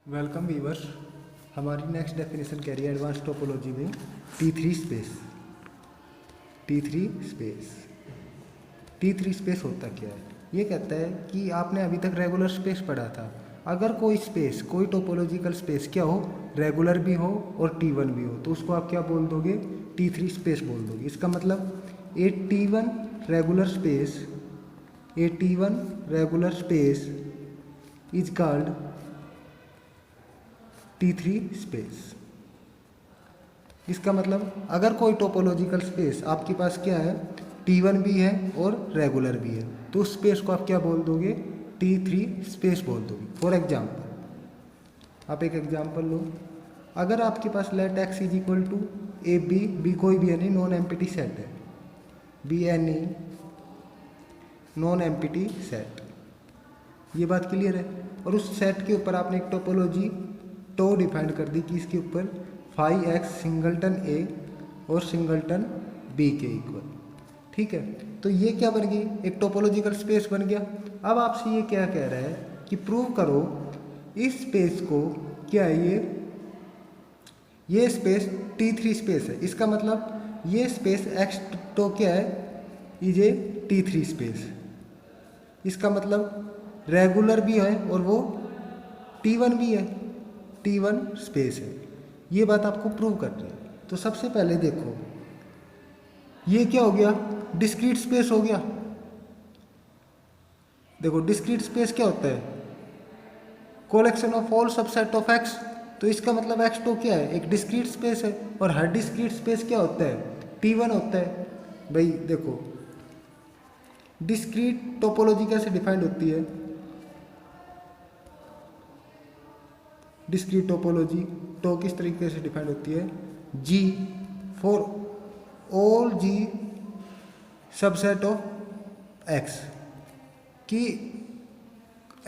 Welcome viewers. हमारी next definition कह रही है एडवांस टोपोलॉजी में T3 स्पेस। T3 स्पेस होता क्या है? ये कहता है कि आपने अभी तक रेगुलर स्पेस पढ़ा था। अगर कोई स्पेस, कोई टोपोलॉजिकल स्पेस क्या हो, रेगुलर भी हो और T1 भी हो, तो उसको आप क्या बोल दोगे? T3 स्पेस बोल दोगे। इसका मतलब ए T1 regular space is called T3 space. इसका मतलब अगर कोई टोपोलॉजिकल स्पेस आपके पास क्या है, T1 भी है और रेगुलर भी है, तो उस स्पेस को आप क्या बोल दोगे? T3 स्पेस बोल दोगे। फॉर एग्जाम्पल, आप एक एग्जाम्पल लो। अगर आपके पास let x is equal to A B कोई भी एनी नॉन एम्प्टी सेट है, B any non empty set, ये बात क्लियर है। और उस सेट के ऊपर आपने एक टोपोलॉजी टो डिफाइन कर दी कि इसके ऊपर फाई एक्स सिंगलटन ए और सिंगलटन बी के इक्वल। ठीक है, तो ये क्या बन गई? एक टोपोलॉजिकल स्पेस बन गया। अब आपसे ये क्या कह रहा है कि प्रूव करो इस स्पेस को, क्या है ये स्पेस T3 स्पेस है। इसका मतलब ये स्पेस एक्स तो क्या है, इज ए T3 स्पेस। इसका मतलब रेगुलर भी है और वो T1 भी है, T1 स्पेस है। ये बात आपको प्रूव करनी है। तो सबसे पहले देखो, ये क्या हो गया? डिस्क्रीट स्पेस हो गया। देखो डिस्क्रीट स्पेस क्या होता है? Collection of all subset of x. तो इसका मतलब एक्स तो क्या है, एक डिस्क्रीट स्पेस है। और हर डिस्क्रीट स्पेस क्या होता है? T1 होता है। भाई देखो, डिस्क्रीट टोपोलॉजी कैसे डिफाइंड होती है? डिस्क्रीट टोपोलॉजी तो किस तरीके से डिफाइंड होती है? G for all G subset of X, कि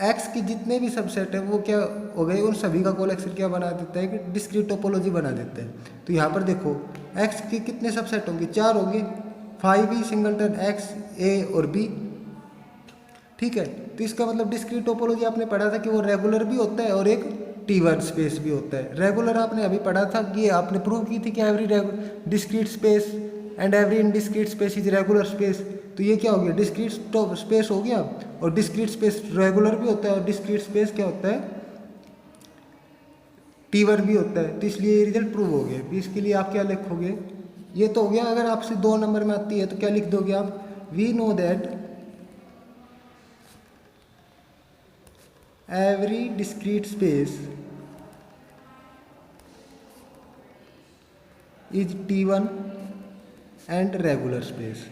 X की जितने भी सबसेट है वो क्या हो गए, उन सभी का कलेक्शन क्या बना देता है कि डिस्क्रीट टोपोलॉजी बना देता है। तो यहाँ पर देखो X के कितने सबसेट होंगे? 4 होंगे, 5 सिंगलटन X A और B। ठीक है, तो इसका मतलब डिस्क्रीट टोपोलॉजी आपने पढ़ा था कि वो रेगुलर भी होता है और एक T1 स्पेस भी होता है। रेगुलर आपने अभी पढ़ा था कि आपने प्रूव की थी कि every discrete space and every indiscrete space is regular space. तो ये क्या हो गया? डिस्क्रीट स्पेस हो गया। और डिस्क्रीट स्पेस रेगुलर भी होता है और डिस्क्रीट स्पेस क्या होता है? T1 भी होता है। तो इसलिए ये रिजल्ट प्रूव हो गया। तो इसके लिए आप क्या लिखोगे? ये तो हो गया। अगर आपसे 2 नंबर में आती है तो क्या लिख दोगे आप? We know that every discrete space is T1 and regular space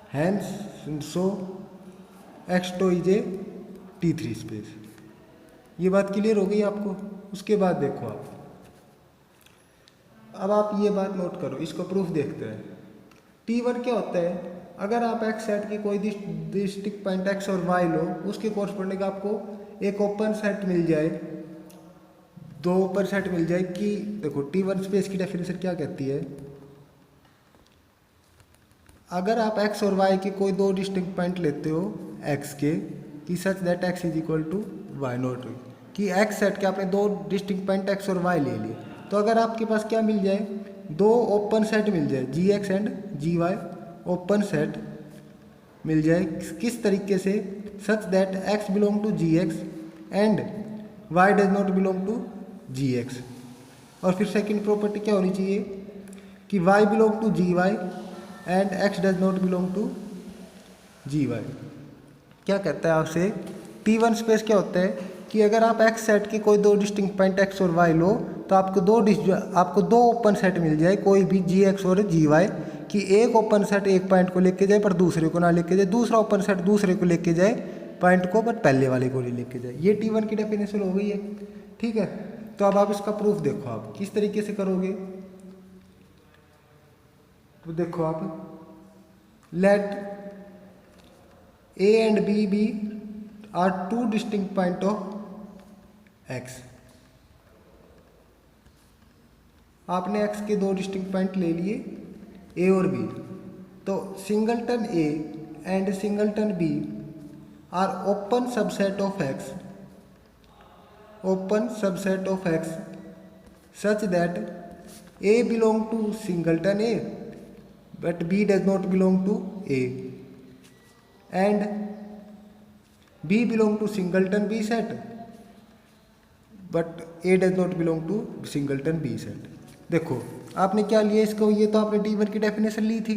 hence so X2 is a T3 space। ये बात क्लियर हो गई आपको? उसके बाद देखो अब आप ये बात नोट करो, इसको प्रूफ देखते हैं। T1 क्या होता है? अगर आप एक्स सेट की कोई डिस्टिंक्ट पॉइंट एक्स और वाई लो, उसके कॉरस्पॉन्डिंग आपको एक ओपन सेट मिल जाए, 2 ओपन सेट मिल जाए। कि देखो T1 स्पेस की डेफिनेशन क्या कहती है? अगर आप एक्स और वाई के कोई 2 डिस्टिंक्ट पॉइंट लेते हो एक्स के, कि such that X is equal to Y not, कि एक्स सेट के आपने 2 डिस्टिंक्ट पॉइंट एक्स और वाई ले लिए, तो अगर आपके पास क्या मिल जाए? 2 ओपन सेट मिल जाए, GX and GY open set मिल जाए। किस तरीके से? Such that x belong to GX and y does not belong to GX। और फिर सेकंड प्रॉपर्टी क्या होनी चाहिए? कि y belong to GY and x does not belong to GY। क्या कहता है आपसे? T1 स्पेस क्या होता है कि अगर आप x सेट की कोई 2 डिस्टिंक्ट पॉइंट x और y लो, तो आपको 2 ओपन सेट मिल जाए, कोई भी GX और GY, कि एक ओपन सेट एक पॉइंट को लेके जाए पर दूसरे को ना लेके जाए, दूसरा ओपन सेट दूसरे को लेके जाए पॉइंट को, बट पहले वाले को नहीं लेके जाए। ये T1 की डेफिनेशन हो गई है। ठीक है, तो अब आप इसका प्रूफ देखो, आप किस तरीके से करोगे? तो देखो आप, let A and B B are 2 distinct point of X। आपने X के 2 डिस्टिंक्ट पॉइंट ले लिए, A और B। तो singleton A and singleton B are open subset of X, open subset of X such that A belong to singleton A but B does not belong to A and B belong to singleton B set but A does not belong to singleton B set. देखो आपने क्या लिया इसको, ये तो आपने T one की definition ली थी,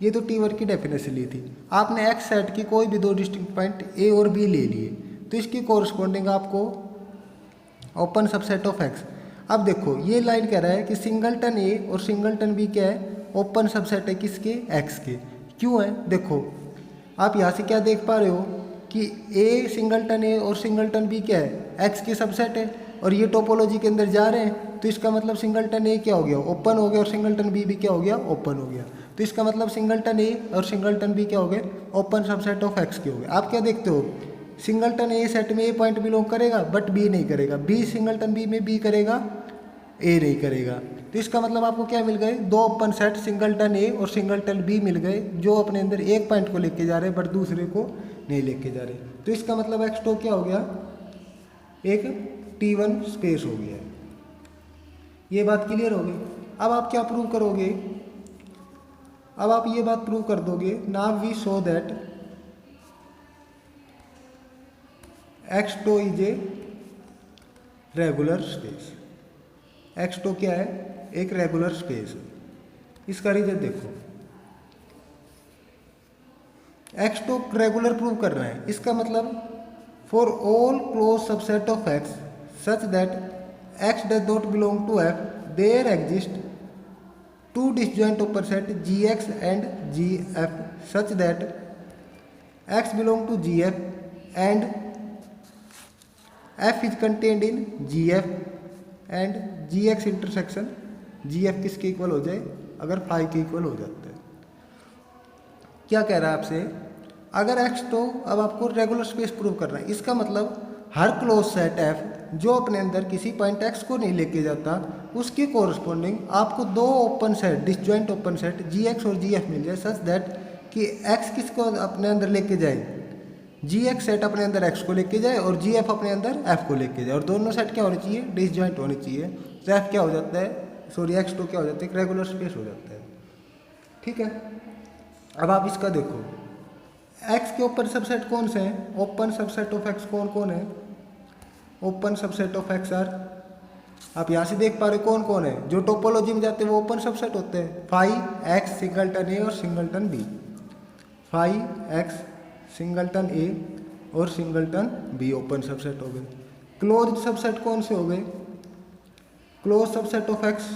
ये तो टी वन की डेफिनेशन ली थी। आपने एक्स सेट की कोई भी दो डिस्टिंक्ट पॉइंट ए और बी ले लिए, तो इसकी कोरस्पॉन्डिंग आपको ओपन सबसेट ऑफ एक्स। अब देखो ये लाइन कह रहा है कि सिंगलटन ए और सिंगलटन बी क्या है, ओपन सबसेट है किसके, एक्स के। क्यों है, देखो आप यहाँ से क्या देख पा रहे हो कि ए सिंगलटन ए और सिंगलटन बी क्या है, एक्स के सबसेट है, और ये टोपोलॉजी के अंदर जा रहे हैं, तो इसका मतलब सिंगलटन ए क्या हो गया, ओपन हो गया, और सिंगलटन बी भी क्या हो गया, ओपन हो गया। तो इसका मतलब सिंगलटन ए और सिंगलटन बी क्या हो गए, ओपन सबसेट ऑफ एक्स के हो गए। आप क्या देखते हो, सिंगलटन ए सेट में ए पॉइंट बिलोंग करेगा बट बी नहीं करेगा, बी सिंगलटन बी में बी करेगा, ए नहीं करेगा। तो इसका मतलब आपको क्या मिल गए, दो ओपन सेट सिंगलटन ए और सिंगलटन बी मिल गए, जो अपने अंदर एक पॉइंट को लेके जा रहे हैं बट दूसरे को नहीं लेके जा रहे। तो इसका मतलब एक्स टो क्या हो गया, एक T1 स्पेस हो गया। ये बात क्लियर हो गई। अब आप क्या प्रूव करोगे, अब आप ये बात प्रूव कर दोगे, now we show that X tau is a regular space. X tau क्या है, एक रेगुलर स्पेस है। इसका रीजन देखो, एक्स टो रेगुलर प्रूव कर रहा है, इसका मतलब for all close subset of X such that X does not belong to F there exist two disjoint open set G X and G F such that X belong to G F and F is contained in G F and G X intersection G F किसके equal हो जाए, अगर phi के equal हो जाता है। क्या कह रहा है आपसे, अगर एक्स तो अब आपको रेगुलर स्पेस प्रूव करना है, इसका मतलब हर क्लोज सेट एफ जो अपने अंदर किसी पॉइंट एक्स को नहीं लेके जाता, उसके कोरस्पॉन्डिंग आपको दो open set disjoint open set G X और जी एफ मिल जाए सच दैट कि एक्स किसको अपने अंदर लेके जाए, जी एक्स सेट अपने अंदर एक्स को लेके जाए और जी एफ अपने अंदर एफ को लेके जाए, और दोनों सेट क्या होने चाहिए, डिसजॉइंट होने चाहिए। तो एफ क्या हो जाता है, सॉरी एक्स टू क्या हो जाता है, एक रेगुलर स्पेस हो जाता है। ठीक है, अब आप इसका देखो, एक्स के ओपन सबसेट कौन से हैं, ओपन सबसेट ऑफ एक्स कौन कौन है, open subset of X are, आप यहाँ से देख पा रहे कौन कौन है, जो टोपोलॉजी में जाते हैं वो ओपन सबसेट होते हैं, फाई एक्स सिंगलटन ए और singleton B, phi X singleton A और सिंगलटन बी ओपन सबसेट हो गए। क्लोज सबसेट कौन से हो गए, close subset of X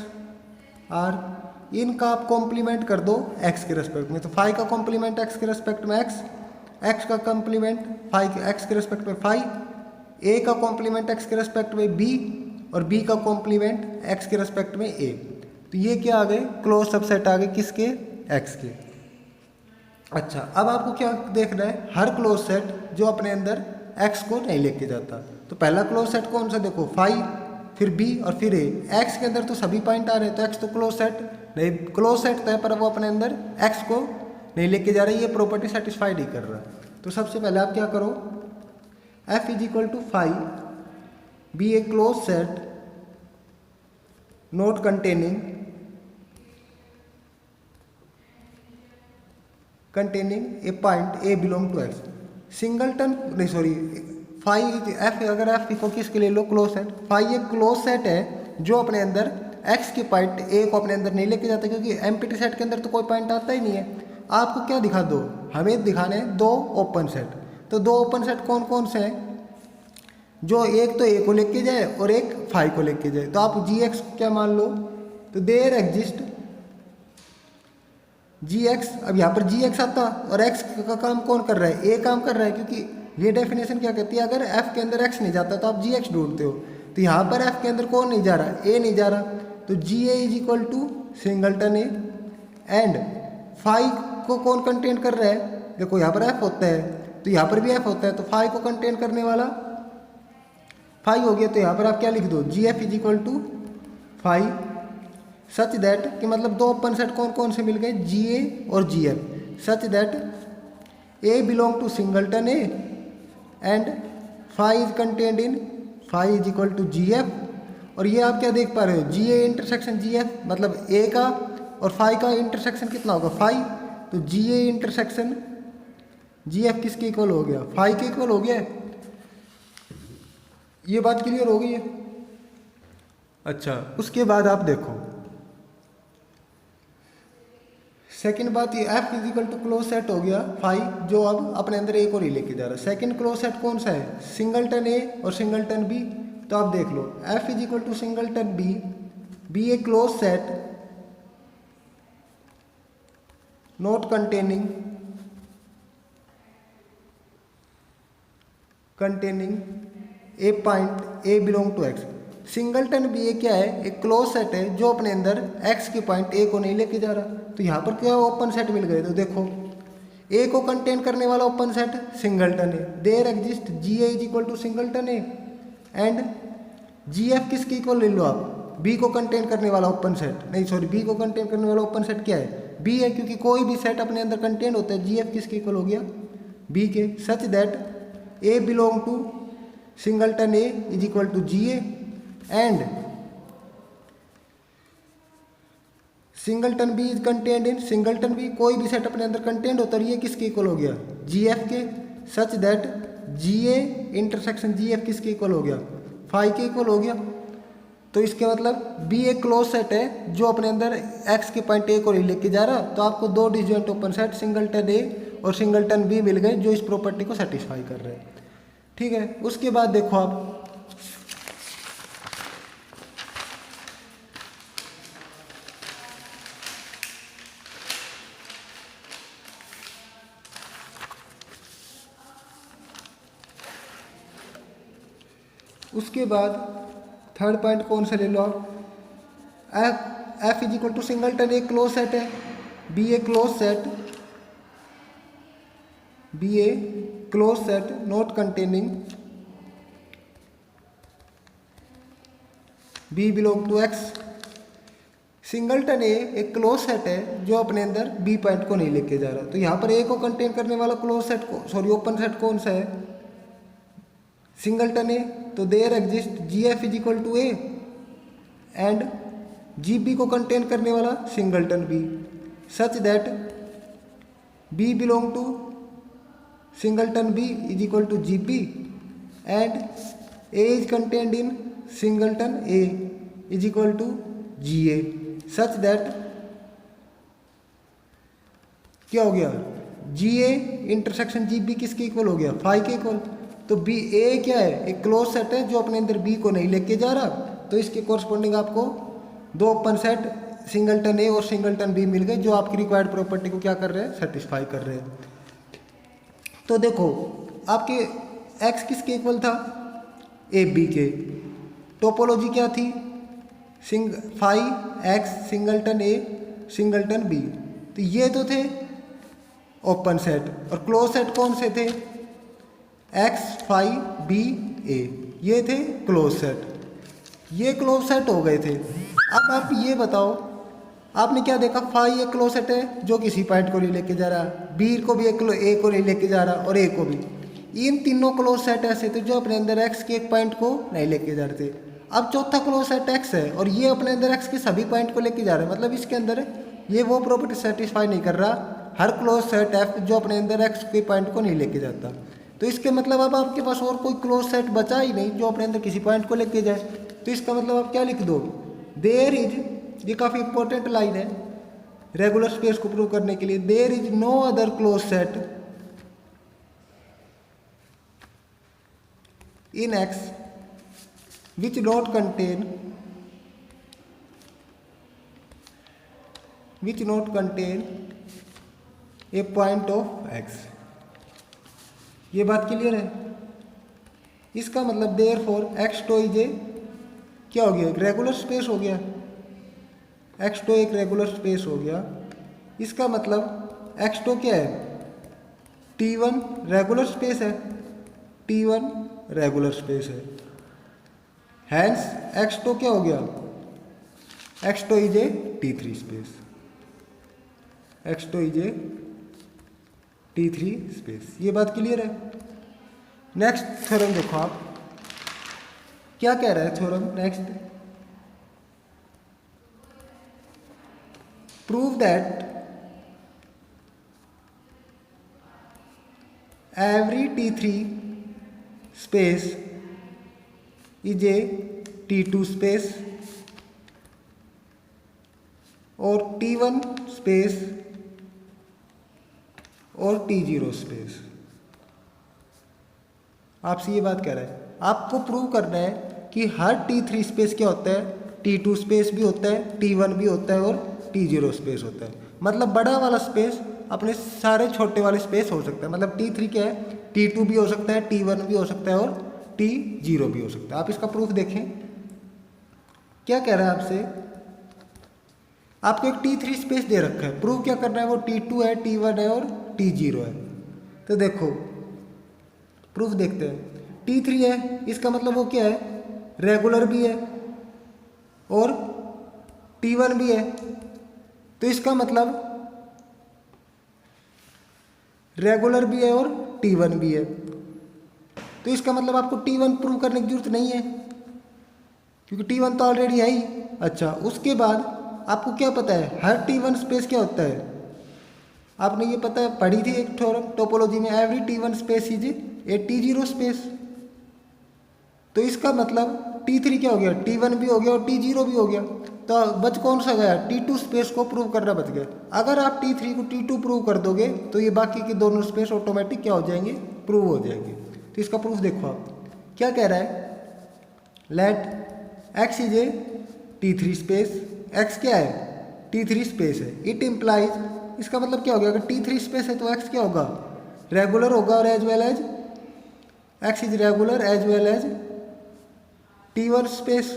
are, इनका आप कॉम्प्लीमेंट कर दो एक्स के रेस्पेक्ट में, तो फाई का कॉम्प्लीमेंट एक्स के रेस्पेक्ट में एक्स, एक्स का कॉम्प्लीमेंट फाई एक्स के रेस्पेक्ट में फाई, ए का कॉम्प्लीमेंट एक्स के रेस्पेक्ट में बी, और बी का कॉम्प्लीमेंट एक्स के रेस्पेक्ट में ए। तो ये क्या आ गए, क्लोज सबसेट आ गए किसके, एक्स के। अच्छा, अब आपको क्या देखना है, हर क्लोज सेट जो अपने अंदर एक्स को नहीं लेके जाता। तो पहला क्लोज सेट कौन सा, देखो फाई, फिर बी और फिर ए। एक्स के अंदर तो सभी पॉइंट आ रहे हैं, तो एक्स तो क्लोज सेट नहीं, क्लोज सेट है पर वो अपने अंदर एक्स को नहीं लेके जा रही, ये प्रॉपर्टी सेटिस्फाई नहीं कर रहा। तो सबसे पहले आप क्या करो, F is equal to phi be a close set not containing a point A belong to X, singleton नहीं सॉरी फाई एफ, अगर एफ को किसके ले लो, क्लोज सेट, फाई एक क्लोज सेट है जो अपने अंदर एक्स के पॉइंट ए को अपने अंदर नहीं लेके जाता, क्योंकि एम्प्टी सेट के अंदर तो कोई पॉइंट आता ही नहीं है। आपको क्या दिखा दो, हमें दिखाने दो ओपन सेट, तो दो ओपन सेट कौन कौन से हैं, जो एक तो ए को लेके जाए और एक फाई को लेके जाए। तो आप जी एक्स क्या मान लो, तो देयर एग्जिस्ट जी एक्स, अब यहाँ पर जी एक्स आता और एक्स का काम कौन कर रहा है, ए काम कर रहा है, क्योंकि ये डेफिनेशन क्या कहती है, अगर एफ के अंदर एक्स नहीं जाता तो आप जी एक्स ढूंढते हो। तो यहाँ पर एफ के अंदर कौन नहीं जा रहा, ए नहीं जा रहा, तो G A is equal to singleton A, and phi को कौन कंटेन कर रहा है, देखो यहाँ पर एफ होता है तो यहाँ पर भी एफ होता है, तो फाई को कंटेन करने वाला फाई हो गया। तो यहाँ पर आप क्या लिख दो, G F is equal to phi such that कि मतलब दो ओपन सेट कौन कौन से मिल गए, जी ए और G F, such that A belong to singleton A and phi is contained in phi is equal to G F. और ये आप क्या देख पा रहे हो, जी ए इंटरसेक्शन जी एफ, मतलब ए का और फाई का इंटरसेक्शन कितना होगा, फाई। तो G A intersection G F किसके इक्वल हो गया, फाई के इक्वल हो गया। ये बात क्लियर हो गई है। अच्छा, उसके बाद आप देखो सेकंड बात, ये F is equal to close set हो गया फाई, जो अब अपने अंदर एक और ही लेके जा रहा है। सेकंड क्लोज सेट कौन सा है, सिंगलटन ए और सिंगलटन बी। तो आप देख लो F is equal to singleton B, be a close set not containing a point A belong to X. Singleton B a क्या है, एक क्लोज सेट है जो अपने अंदर एक्स के पॉइंट ए को नहीं लेके जा रहा। तो यहाँ पर क्या ओपन सेट मिल गए। तो देखो ए को कंटेन करने वाला ओपन सेट सिंगलटन है, there exist G A is equal to singleton A and G F किसके इक्वल ले लो आप, बी को कंटेन करने वाला ओपन सेट, नहीं सॉरी बी को कंटेन करने वाला ओपन सेट क्या है, बी है, क्योंकि कोई भी सेट अपने अंदर कंटेन होता है। जी एफ किसके इक्वल हो गया, बी के, such that A belong to singleton A is equal to G A and singleton B is contained in singleton B. कोई भी सेट अपने अंदर कंटेन्ड होता है, ये किसके इक्वल हो गया, जी एफ के, such that G A intersection G F किसके इक्वल हो गया, फाई के इक्वल हो गया। तो इसके मतलब बी एक क्लोज सेट है जो अपने अंदर एक्स के पॉइंट ए को नहीं लेके जा रहा। तो आपको दो disjoint open set singleton A और सिंगलटन बी मिल गए जो इस प्रॉपर्टी को सेटिस्फाई कर रहे हैं। ठीक है, उसके बाद देखो आप उसके बाद थर्ड पॉइंट कौन सा ले लो आप, F is equal to singleton A close set है, be a close set, be a close set not containing B belong to X. Singleton A एक क्लोज सेट है जो अपने अंदर बी पॉइंट को नहीं लेके जा रहा। तो यहाँ पर ए को कंटेन करने वाला क्लोज सेट को सॉरी ओपन सेट कौन सा है, सिंगलटन ए। तो there exist G F is equal to A and G B को कंटेन करने वाला singleton B, such that B belong to singleton B is equal to G B and A is contained in singleton A is equal to G A, such that क्या हो गया, G A intersection G B किसके equal हो गया, phi के equal. तो B a क्या है, एक क्लोज सेट है जो अपने अंदर बी को नहीं लेके जा रहा। तो इसके कोरस्पॉन्डिंग आपको दो ओपन सेट सिंगलटन ए और सिंगलटन बी मिल गए जो आपकी रिक्वायर्ड प्रॉपर्टी को क्या कर रहे हैं, सेटिस्फाई कर रहे हैं। तो देखो आपके एक्स किसके इक्वल था, ए बी के। टोपोलॉजी क्या थी, फाई एक्स सिंगलटन ए सिंगलटन बी। तो ये तो थे ओपन सेट और क्लोज सेट कौन से थे, एक्स फाई बी ए, ये थे क्लोज सेट, ये क्लोज सेट हो गए थे। अब आप ये बताओ आपने क्या देखा, फाई एक क्लोज सेट है जो किसी पॉइंट को नहीं लेके जा रहा, बी को भी एक ए को नहीं लेके जा रहा और ए को भी। इन तीनों क्लोज सेट ऐसे थे जो अपने अंदर एक्स के एक पॉइंट को नहीं लेके जा रहे थे। अब चौथा क्लोज सेट एक्स है और ये अपने अंदर एक्स के सभी पॉइंट को लेके जा रहा है, मतलब इसके अंदर ये वो प्रॉपर्टी सेटिस्फाई नहीं कर रहा, हर क्लोज सेट एफ जो अपने अंदर एक्स के पॉइंट को नहीं लेके जाता। तो इसके मतलब अब आपके पास और कोई क्लोज सेट बचा ही नहीं जो अपने अंदर किसी पॉइंट को लेके जाए। तो इसका मतलब आप क्या लिख दो, देयर इज, ये काफ़ी इंपॉर्टेंट लाइन है रेगुलर स्पेस को प्रूव करने के लिए, there is no other close set in X which not contain a point of x। ये बात क्लियर है। इसका मतलब therefore X tau is a क्या हो गया, एक रेगुलर स्पेस हो गया, एक्स टो एक रेगुलर स्पेस हो गया। इसका मतलब एक्स टो क्या है, T1 रेगुलर स्पेस है, T1 रेगुलर स्पेस है। हैंस एक्स टो क्या हो गया, X tau is a T3 space, X tau is a T3 space. ये बात क्लियर है। नेक्स्ट थ्योरम देखो आप क्या कह रहा है theorem next, prove that every T3 space is a T2 space और T1 space और T0 स्पेस। आपसे ये बात कह रहा है, आपको प्रूव करना है कि हर T3 स्पेस क्या होता है, T2 स्पेस भी होता है, T1 भी होता है और T0 स्पेस होता है। मतलब बड़ा वाला स्पेस अपने सारे छोटे वाले स्पेस हो सकता है। मतलब T3 क्या है, T2 भी हो सकता है, T1 भी हो सकता है और T0 भी हो सकता है। आप इसका प्रूफ देखें क्या कह रहा है आपसे, आपको एक T3 स्पेस दे रखा है, प्रूव क्या करना है, वो T2 है, T1 है और T0 है। तो देखो प्रूफ देखते हैं। T3 है, इसका मतलब वो क्या है, रेगुलर भी है और T1 भी है। तो इसका मतलब रेगुलर भी है और T1 भी है। तो इसका मतलब आपको T1 प्रूव करने की जरूरत नहीं है क्योंकि T1 तो ऑलरेडी है ही। अच्छा, उसके बाद आपको क्या पता है, हर T1 स्पेस क्या होता है, आपने ये पता है पढ़ी थी एक थ्योरम टोपोलॉजी में, every T1 space is a T0 space. तो इसका मतलब T3 क्या हो गया, T1 भी हो गया और T0 भी हो गया। तो बच कौन सा गया, T2 स्पेस को प्रूव करना बच गया। अगर आप T3 को T2 प्रूव कर दोगे तो ये बाकी के दोनों स्पेस ऑटोमेटिक क्या हो जाएंगे, प्रूव हो जाएंगे। तो इसका प्रूफ देखो आप क्या कह रहा है, let X is a T3 space, X क्या है, T3 स्पेस है। इट इम्प्लाइज, इसका मतलब क्या हो गया, अगर T3 स्पेस है तो एक्स क्या होगा, रेगुलर होगा और as well as X is regular as well as T1 space.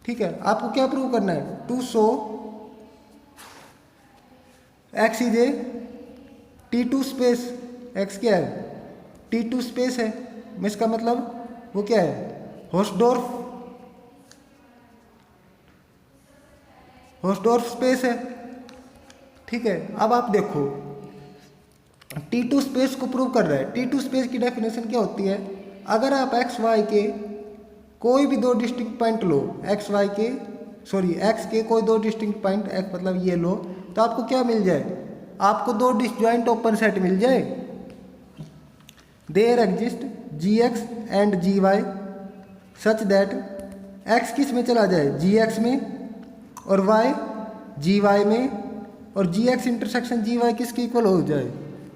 ठीक है, आपको क्या प्रूव करना है, to show X is a T2 space, X क्या है, T2 स्पेस है। इसका मतलब वो क्या है, होस्डोर्फ स्पेस है। ठीक है, अब आप देखो T2 स्पेस को प्रूव कर रहा है। T2 स्पेस की डेफिनेशन क्या होती है, अगर आप एक्स वाई के कोई भी दो डिस्टिंक्ट पॉइंट लो, एक्स के कोई दो डिस्टिंक्ट पॉइंट एक्स मतलब ये लो, तो आपको क्या मिल जाए, आपको दो डिसजॉइंट ओपन सेट मिल जाए। There exist Gx and Gy such that x किस में चला जाए, Gx में और y Gy में और Gx इंटरसेक्शन Gy किसके इक्वल हो जाए,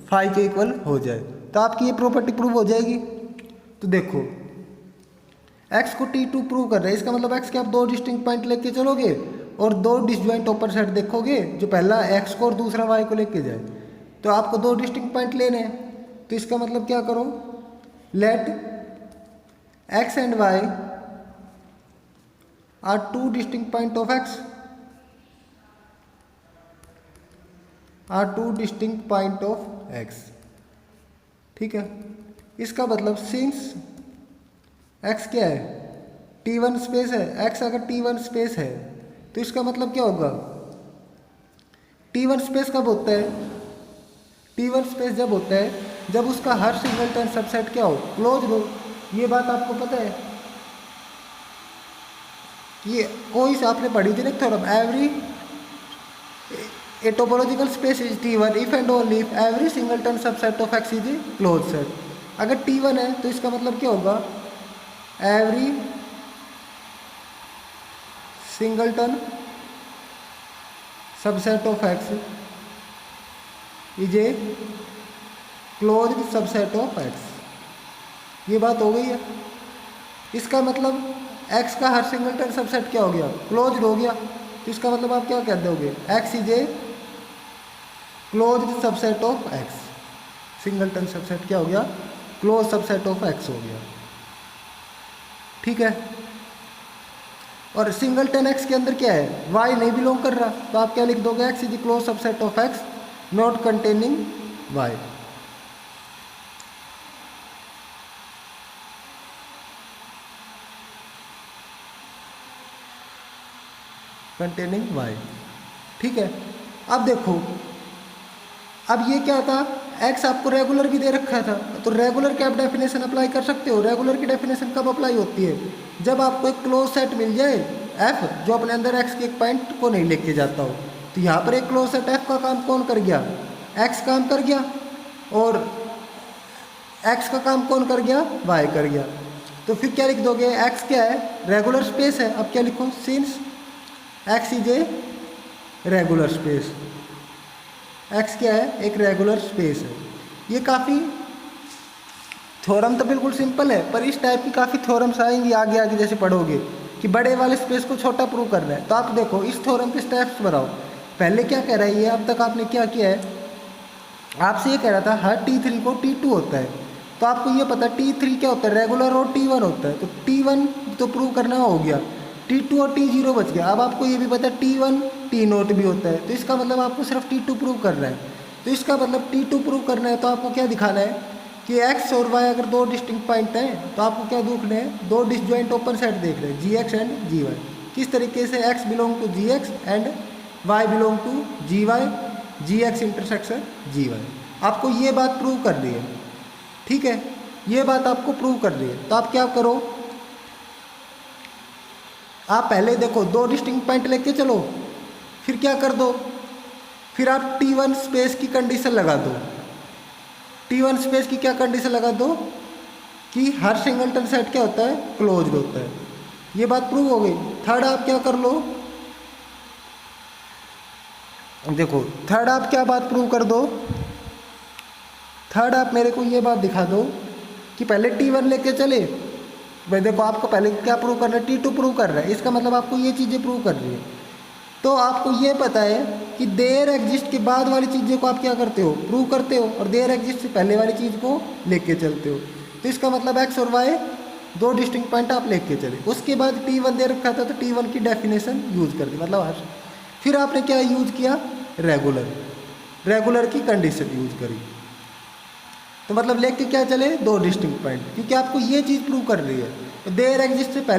फाई के इक्वल हो जाए। तो आपकी ये प्रॉपर्टी प्रूव हो जाएगी। तो देखो x को T2 प्रूव कर रहे हैं, इसका मतलब x के आप दो डिस्टिंक्ट पॉइंट लेके चलोगे और दो डिसजॉइंट ओपन सेट देखोगे, जो पहला x को और दूसरा y को लेके जाए। तो आपको दो डिस्टिंक्ट पॉइंट लेने हैं, तो इसका मतलब क्या करो, let x and y are two distinct point of x, are two distinct point of x। ठीक है, इसका मतलब सिंस x क्या है, T1 स्पेस है, x अगर T1 स्पेस है तो इसका मतलब क्या होगा, T1 स्पेस कब होता है, T1 स्पेस जब होता है जब उसका हर सिंगलटन सबसेट क्या हो, क्लोज हो। ये बात आपको पता है, ये कोई से आपने पढ़ी थी ना theorem, every a topological space is T1 if and only if every singleton subset of x is a close set. अगर T1 है तो इसका मतलब क्या होगा, every singleton subset of x is a closed subset of x। ये बात हो गई है। इसका मतलब x का हर सिंगलटन सबसेट क्या हो गया, क्लोज्ड हो गया। तो इसका मतलब आप क्या कह दोगे, x is a closed subset of x। Singleton subset क्या हो गया, क्लोज सबसेट ऑफ x हो गया। ठीक है, और सिंगलटन x के अंदर क्या है, y नहीं बिलोंग कर रहा, तो आप क्या लिख दोगे, x is a close subset of x not containing y। Containing y। ठीक है, अब देखो अब ये क्या था, एक्स आपको रेगुलर भी दे रखा था, तो रेगुलर की आप डेफिनेशन अप्लाई कर सकते हो। रेगुलर की डेफिनेशन कब अप्लाई होती है, जब आपको एक क्लोज सेट मिल जाए एफ जो अपने अंदर एक्स के एक पॉइंट को नहीं लेके जाता हो। तो यहाँ पर एक क्लोज सेट एफ का काम कौन कर गया, एक्स काम कर गया, और एक्स का काम कौन कर गया, वाई कर गया। तो फिर क्या लिख दोगे, एक्स क्या है, रेगुलर स्पेस है। अब क्या लिखो, since x is a regular space, X क्या है, एक रेगुलर स्पेस है। ये काफ़ी थ्योरम तो बिल्कुल सिंपल है, पर इस टाइप की काफ़ी थ्योरम्स आएंगी आगे आगे जैसे पढ़ोगे कि बड़े वाले स्पेस को छोटा प्रूव कर रहा है। तो आप देखो इस थ्योरम के स्टेप्स बनाओ। पहले क्या कह रहा है ये, अब तक आपने क्या किया है, आपसे ये कह रहा था हर T3 को T2 होता है, तो आपको ये पता T3 क्या होता है, रेगुलर, और T1 होता है। तो T1 तो प्रूव करना हो गया, T2 और T0 बच गया। अब आपको ये भी पता T1 T0 भी होता है, तो इसका मतलब आपको सिर्फ T2 प्रूव करना है। तो इसका मतलब T2 प्रूव करना है तो आपको क्या दिखाना है कि x और y अगर दो डिस्टिंक्ट पॉइंट हैं तो आपको क्या देखना है, दो डिसजॉइंट ओपन सेट देख रहे हैं, gx एंड gy। किस तरीके से x belong to gx and y belong to gy, gx intersection gy। आपको ये बात प्रूव कर रही है, ठीक है, ये बात आपको प्रूव कर रही है। तो आप क्या करो, आप पहले देखो दो डिस्टिंक्ट पॉइंट लेके चलो, फिर क्या कर दो, फिर आप T1 स्पेस की कंडीशन लगा दो। T1 स्पेस की क्या कंडीशन लगा दो कि हर सिंगलटन सेट क्या होता है, क्लोज्ड होता है। ये बात प्रूव हो गई। थर्ड आप क्या कर लो, देखो थर्ड आप क्या बात प्रूव कर दो, थर्ड आप मेरे को ये बात दिखा दो कि पहले T1 लेके चले, भाई देखो आपको पहले क्या प्रूव करना है, T2 प्रूव कर रहा है, इसका मतलब आपको ये चीज़ें प्रूव कर रही है। तो आपको ये पता है कि देयर एग्जिस्ट के बाद वाली चीज़ों को आप क्या करते हो, प्रूव करते हो, और देयर एग्जिस्ट से पहले वाली चीज़ को लेके चलते हो। तो इसका मतलब एक्स और वाई दो डिस्टिंक्ट पॉइंट आप लेके चले। उसके बाद T1 दे रखा था तो T1 की डेफिनेशन यूज़ कर दी, मतलब हर फिर आपने क्या यूज़ किया, रेगुलर, रेगुलर की कंडीशन यूज़ करी। तो मतलब लेके क्या चले, दो डिस्टिंक्ट पॉइंट, क्योंकि आपको ये चीज़ प्रूव कर रही है देयर एग्जिस्ट से पहले